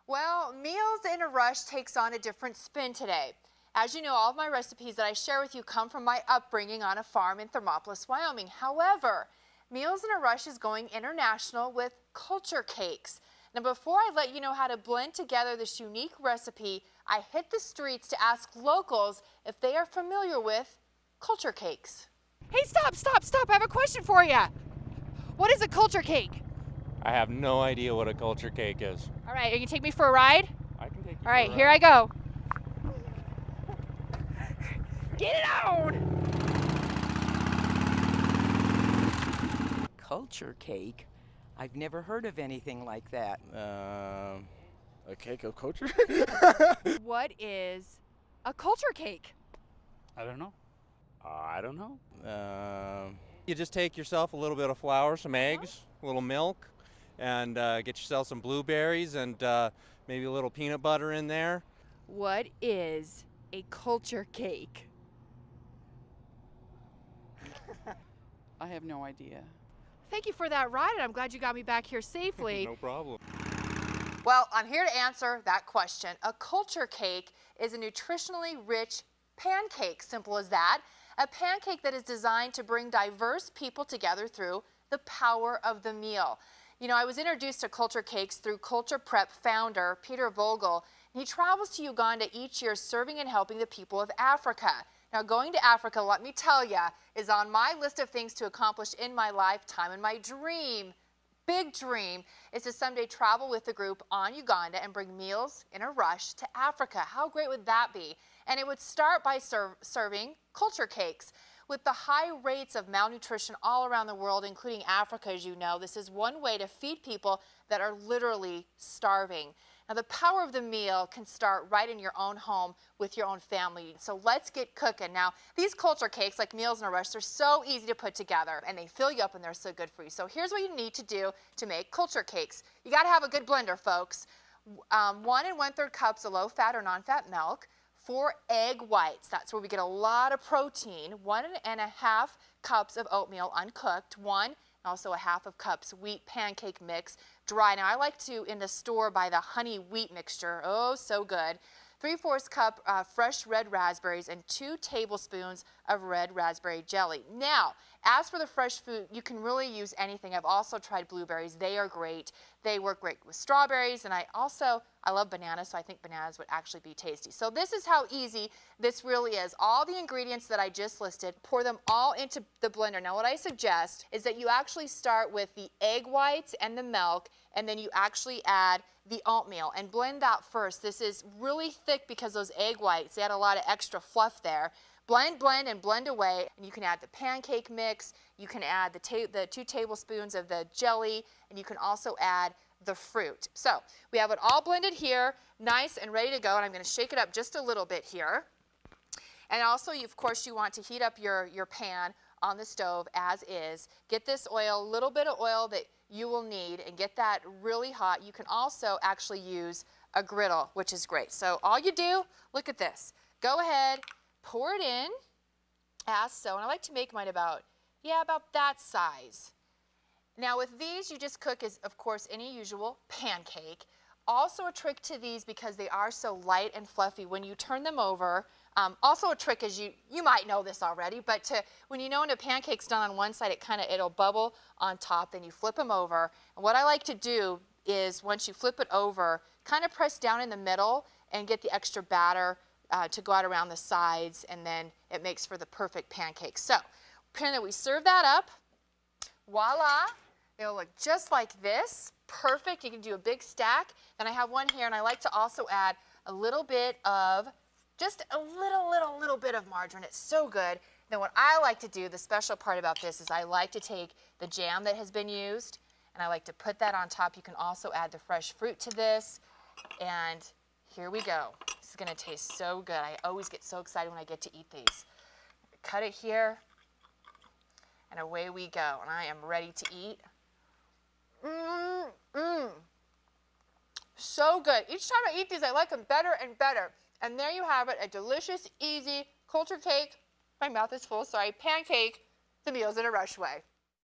Well, Meals in a Rush takes on a different spin today. As you know, all of my recipes that I share with you come from my upbringing on a farm in Thermopolis, Wyoming. However, Meals in a Rush is going international with CultureCakes. Now, before I let you know how to blend together this unique recipe, I hit the streets to ask locals if they are familiar with CultureCakes. Hey, stop! I have a question for you. What is a culture cake? I have no idea what a culture cake is. All right, are you gonna take me for a ride? I can take you All right, for a here ride. I go. Get it on! Culture cake? I've never heard of anything like that. A cake of culture? What is a culture cake? I don't know. You just take yourself a little bit of flour, some eggs, a little milk, and get yourself some blueberries and maybe a little peanut butter in there. What is a culture cake? I have no idea. Thank you for that ride, and I'm glad you got me back here safely. No problem. Well, I'm here to answer that question. A culture cake is a nutritionally rich pancake, simple as that. A pancake that is designed to bring diverse people together through the power of the meal. You know, I was introduced to CultureCakes through Culture Prep founder Peter Vogel. He travels to Uganda each year serving and helping the people of Africa. Now, going to Africa, let me tell you, is on my list of things to accomplish in my lifetime. And my dream, big dream, is to someday travel with the group on Uganda and bring Meals in a Rush to Africa. How great would that be? And it would start by serving CultureCakes. With the high rates of malnutrition all around the world, including Africa, as you know, this is one way to feed people that are literally starving. Now, the power of the meal can start right in your own home with your own family. So let's get cooking. Now, these CultureCakes, like Meals in a Rush, they're so easy to put together, and they fill you up, and they're so good for you. So here's what you need to do to make CultureCakes. You got to have a good blender, folks. 1 1/3 cups of low-fat or non-fat milk. 4 egg whites, that's where we get a lot of protein. 1 1/2 cups of oatmeal uncooked. 1 and also 1/2 cups wheat pancake mix, dry. Now I like to, in the store, buy the honey wheat mixture. Oh, so good. 3/4 cup fresh red raspberries and 2 tablespoons of red raspberry jelly. Now, as for the fresh food, you can really use anything. I've also tried blueberries. They are great. They work great with strawberries, and I love bananas, so I think bananas would actually be tasty. So this is how easy this really is. All the ingredients that I just listed, pour them all into the blender. Now, what I suggest is that you actually start with the egg whites and the milk, and then you actually add the oatmeal and blend that first. This is really thick because those egg whites, they add a lot of extra fluff there. Blend, blend, and blend away. And you can add the pancake mix, you can add the 2 tablespoons of the jelly, and you can also add the fruit. So we have it all blended here, nice and ready to go, and I'm going to shake it up just a little bit here. And also, of course, you want to heat up your pan on the stove as is. Get this oil, a little bit of oil that you will need, and get that really hot. You can also actually use a griddle, which is great. So all you do, look at this. Go ahead, pour it in as so, and I like to make mine about that size. Now with these, you just cook as, of course, any usual pancake. Also a trick to these, because they are so light and fluffy, when you turn them over, also a trick is you might know this already, but when a pancake's done on one side, it'll bubble on top, then you flip them over. And what I like to do is, once you flip it over, kind of press down in the middle and get the extra batter to go out around the sides, and then it makes for the perfect pancake. So, we serve that up. Voila. It'll look just like this. Perfect. You can do a big stack. Then I have one here, and I like to also add a little bit of, just a little bit of margarine. It's so good. Then what I like to do, the special part about this, is I like to take the jam that has been used, and I like to put that on top. You can also add the fresh fruit to this, and here we go. This is going to taste so good. I always get so excited when I get to eat these. Cut it here, and away we go. And I am ready to eat. So good. Each time I eat these, I like them better and better. And there you have it, a delicious, easy culture cake. My mouth is full, sorry. Pancake, the Meals in a Rush way.